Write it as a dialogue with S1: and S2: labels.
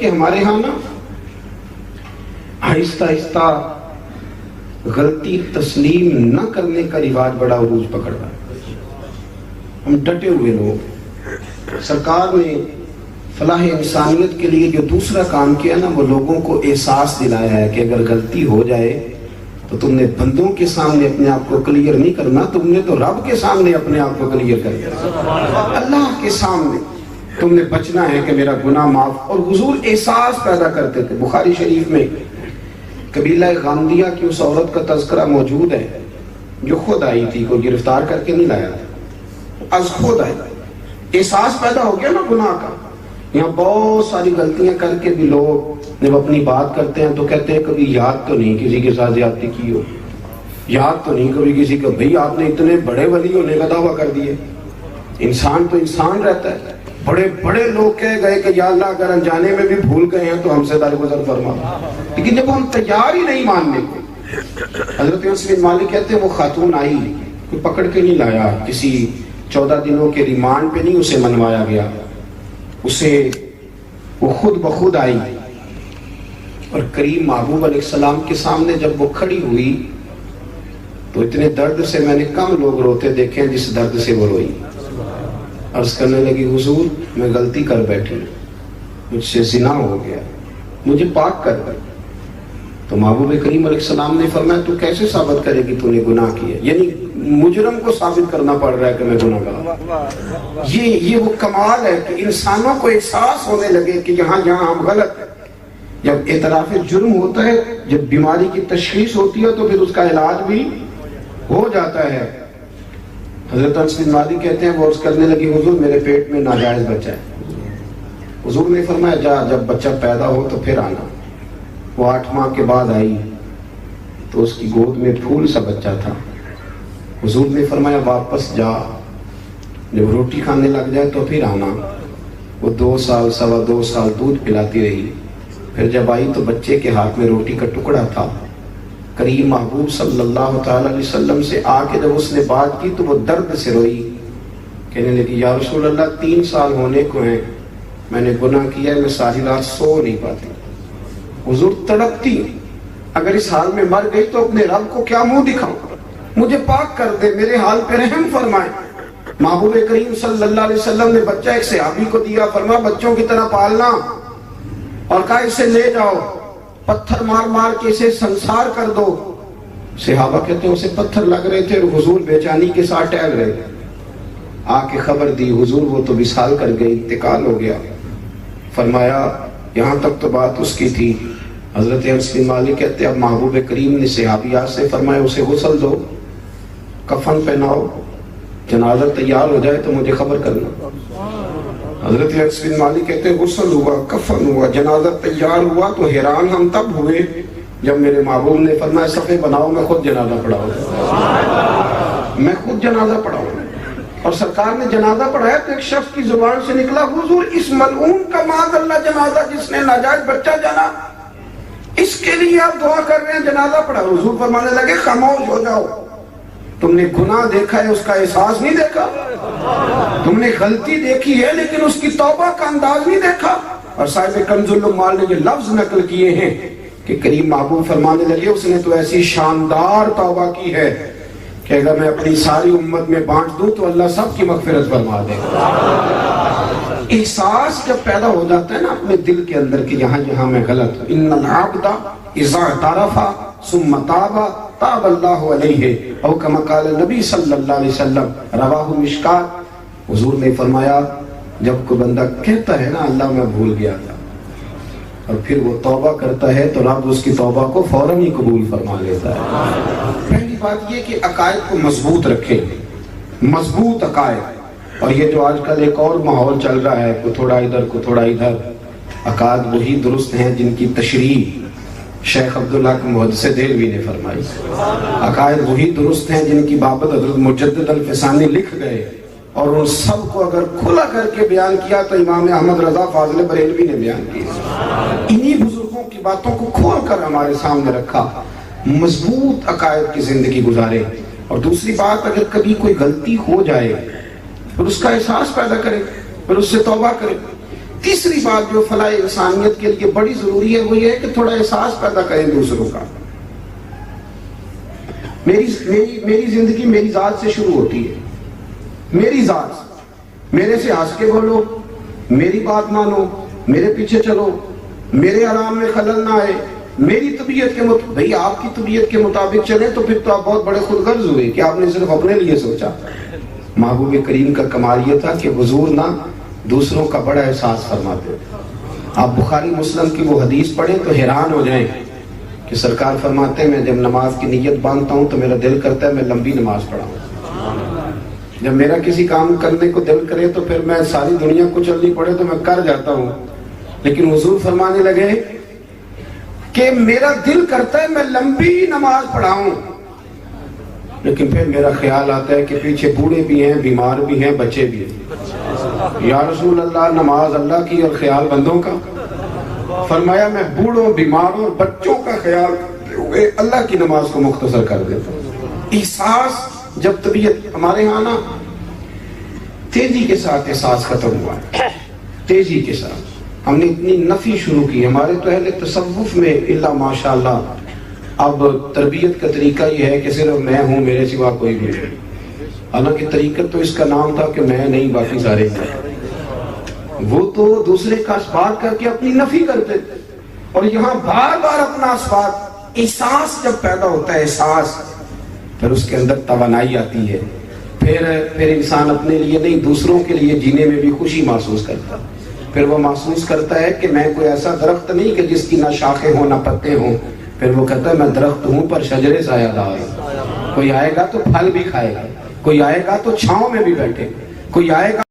S1: کہ ہمارے ہاں نا آہستہ آہستہ غلطی تسلیم نہ کرنے کا رواج بڑا عروج پکڑ رہا ہے. ہم ڈٹے ہوئے لوگ. سرکار نے فلاح انسانیت کے لیے جو دوسرا کام کیا نا، وہ لوگوں کو احساس دلایا ہے کہ اگر غلطی ہو جائے تو تم نے بندوں کے سامنے اپنے آپ کو کلیئر نہیں کرنا، تم نے تو رب کے سامنے اپنے آپ کو کلیئر کرنا، اللہ کے سامنے تم نے بچنا ہے کہ میرا گناہ معاف. اور حضور احساس پیدا کرتے تھے. بخاری شریف میں قبیلہ غامدیہ کی اس عورت کا تذکرہ موجود ہے جو خود آئی تھی، کوئی گرفتار کر کے نہیں لایا تھا، از خود آئی. احساس پیدا ہو گیا نا گناہ کا. یہاں بہت ساری غلطیاں کر کے بھی لوگ جب اپنی بات کرتے ہیں تو کہتے ہیں کبھی یاد تو نہیں کسی کے ساتھ زیادتی کی ہو، یاد تو نہیں کبھی کسی کا، بھئی آپ نے اتنے بڑے ولی ہونے کا دعویٰ کر دیے. انسان تو انسان رہتا ہے. بڑے بڑے لوگ کہہ گئے کہ یا اللہ اگر انجانے میں بھی بھول گئے ہیں تو ہم سے درگزر فرما، لیکن جب ہم تیار ہی نہیں ماننے کو. حضرت انس بن مالک کہتے ہیں وہ خاتون آئی، کوئی پکڑ کے نہیں لایا، کسی 14 دنوں کے ریمانڈ پہ نہیں اسے منوایا گیا، اسے وہ خود بخود آئی. اور کریم محبوب علیہ السلام کے سامنے جب وہ کھڑی ہوئی تو اتنے درد سے میں نے کم لوگ روتے دیکھے ہیں جس درد سے وہ روئی. عرض کرنے لگی حضور میں غلطی کر بیٹھی، مجھ سے زنا ہو گیا، مجھے پاک کر دے. تو محبوب کریم علیہ السلام نے فرمایا تو کیسے ثابت کرے گی تو نے گناہ کیا؟ یعنی مجرم کو ثابت کرنا پڑ رہا ہے کہ میں گناہ کرا. یہ وہ کمال ہے کہ انسانوں کو احساس ہونے لگے کہ یہاں ہم غلط ہیں. جب اعتراف جرم ہوتا ہے، جب بیماری کی تشخیص ہوتی ہے تو پھر اس کا علاج بھی ہو جاتا ہے. حضرت انس بن مالک کہتے ہیں وہ عرض کرنے لگی حضور میرے پیٹ میں ناجائز بچہ ہے. حضور نے فرمایا جا جب بچہ پیدا ہو تو پھر آنا. وہ 8 ماہ کے بعد آئی تو اس کی گود میں پھول سا بچہ تھا. حضور نے فرمایا واپس جا، جب روٹی کھانے لگ جائے تو پھر آنا. وہ 2 سال 2.25 سال دودھ پلاتی رہی. پھر جب آئی تو بچے کے ہاتھ میں روٹی کا ٹکڑا تھا. کریم محبوب صلی اللہ تعالی علیہ وسلم سے آ کے جب اس نے بات کی تو وہ درد سے روئی، کہنے لگی یا رسول اللہ 3 سال ہونے کو ہیں، میں نے گناہ کیا ہے، میں ساری رات سو نہیں پاتی. حضور تڑپتی، اگر اس حال میں مر گئی تو اپنے رب کو کیا منہ دکھاؤں، مجھے پاک کر دے، میرے حال پہ رحم فرمائے. محبوب کریم صلی اللہ علیہ وسلم نے بچہ ایک صحابی کو دیا، فرمایا بچوں کی طرح پالنا، اور کہا اسے لے جاؤ، پتھر مار مار کے اسے سنسار کر دو. صحابہ کہتے ہیں اسے پتھر لگ رہے تھے اور حضور بے چینی کے ساتھ ٹہل رہے تھے. آ کے خبر دی حضور وہ تو وصال کر گئی، انتقال ہو گیا. فرمایا یہاں تک تو بات اس کی تھی. حضرت انس بن مالک کہتے اب محبوب کریم نے صحابیات سے فرمایا اسے غسل دو، کفن پہناؤ، جنازہ تیار ہو جائے تو مجھے خبر کرنا. حضرت انس بن مالک کہتے ہیں غسل ہوا، کفن ہوا، جنازہ تیار ہوا تو حیران ہم تب ہوئے جب میرے محبوب نے فرمایا صفحے بناؤ میں خود جنازہ پڑھاؤں. میں خود جنازہ پڑھاؤں. اور سرکار نے جنازہ پڑھایا تو ایک شخص کی زبان سے نکلا حضور اس ملعون کا معاذ اللہ جنازہ جس نے ناجائز بچہ جانا، اس کے لیے آپ دعا کر رہے ہیں جنازہ پڑھا. حضور فرمانے لگے خاموش ہو جاؤ، تم نے گناہ دیکھا ہے اس کا احساس نہیں دیکھا، تم نے غلطی دیکھی ہے لیکن اس کی توبہ کا انداز نہیں دیکھا. اور صاحب کنز العمال نے یہ لفظ نقل کیے ہیں کہ کریم محبوب فرمانے لگے اس نے تو ایسی شاندار توبہ کی ہے کہ اگر میں اپنی ساری امت میں بانٹ دوں تو اللہ سب کی مغفرت فرما دے گا. احساس جب پیدا ہو جاتا ہے نا اپنے دل کے اندر کہ یہاں میں غلط ہوں. ان العبد اذا اعترف ثم تاب تاب اللہ علیہ او کما قال نبی صلی اللہ علیہ وسلم رواہ مشکات. حضور نے فرمایا جب کوئی بندہ کہتا ہے نا اللہ میں بھول گیا تھا اور پھر وہ توبہ کرتا ہے تو رب اس کی توبہ کو فوراً ہی قبول فرما لیتا ہے. پہلی بات یہ کہ عقائد کو مضبوط رکھیں، مضبوط عقائد. اور یہ جو آج کل ایک اور ماحول چل رہا ہے کو تھوڑا ادھر کو تھوڑا ادھر، عقائد وہی درست ہیں جن کی تشریح شیخ عبداللہ محدث دہلوی نے فرمائی. عقائد وہی درست ہیں جن کی بابت حضرت مجدد الفسانی لکھ گئے، اور ان سب کو اگر کھلا کر کے بیان کیا تو امام احمد رضا فاضل بریلوی نے بیان کیا. انہی بزرگوں کی باتوں کو کھول کر ہمارے سامنے رکھا. مضبوط عقائد کی زندگی گزارے. اور دوسری بات اگر کبھی کوئی غلطی ہو جائے پھر اس کا احساس پیدا کرے، پھر اس سے توبہ کرے. تیسری بات جو فلاح انسانیت کے لیے بڑی ضروری ہے وہ یہ ہے کہ تھوڑا احساس پیدا کریں دوسروں کا. میری زندگی میری ذات سے شروع ہوتی ہے. میری ذات، میرے سے ہنس کے بولو، میری بات مانو، میرے پیچھے چلو، میرے آرام میں خلل نہ آئے، میری طبیعت کے مطابق. بھئی آپ کی طبیعت کے مطابق چلیں تو پھر تو آپ بہت بڑے خود غرض ہوئے کہ آپ نے صرف اپنے لیے سوچا. محبوب کریم کا کمال یہ تھا کہ حضور نہ دوسروں کا بڑا احساس فرماتے. آپ بخاری مسلم کی وہ حدیث پڑھیں تو حیران ہو جائیں کہ سرکار فرماتے ہیں میں جب نماز کی نیت باندھتا ہوں تو میرا دل کرتا ہے میں لمبی نماز پڑھاؤں. جب میرا کسی کام کرنے کو دل کرے تو پھر میں ساری دنیا کو چلنی پڑے تو میں کر جاتا ہوں. لیکن حضور فرمانے لگے کہ میرا دل کرتا ہے میں لمبی نماز پڑھاؤں، لیکن پھر میرا خیال آتا ہے کہ پیچھے بوڑھے بھی ہیں، بیمار بھی ہیں، بچے بھی ہیں. یا رسول اللہ نماز اللہ کی اور خیال بندوں کا. فرمایا میں بوڑھوں، بیماروں اور بچوں کا خیال کرتے ہوئے اللہ کی نماز کو مختصر کر دیتا ہوں. احساس جب طبیعت ہمارے ہاں نا تیزی کے ساتھ احساس ختم ہوا ہے. تیزی کے ساتھ ہم نے اتنی نفی شروع کی. ہمارے تو اہل تصوف میں اللہ ماشاءاللہ اب تربیت کا طریقہ یہ ہے کہ صرف میں ہوں، میرے سوا کوئی بھی نہیں. حالانکہ طریقت تو اس کا نام تھا کہ میں نہیں باقی سارے ہیں. وہ تو دوسرے کا اثبات کر کے اپنی نفی کرتے تھے، اور یہاں بار بار اپنا اثبات. احساس جب پیدا ہوتا ہے، احساس، پھر اس کے اندر توانائی آتی ہے. پھر انسان اپنے لیے نہیں دوسروں کے لیے جینے میں بھی خوشی محسوس کرتا. پھر وہ محسوس کرتا ہے کہ میں کوئی ایسا درخت نہیں کہ جس کی نہ شاخیں ہوں نہ پتے ہوں. پھر وہ کہتا ہے میں درخت ہوں پر شجرے سایہ دار ہوں. کوئی آئے گا تو پھل بھی کھائے گا، کوئی آئے گا تو چھاؤں میں بھی بیٹھے، کوئی آئے گا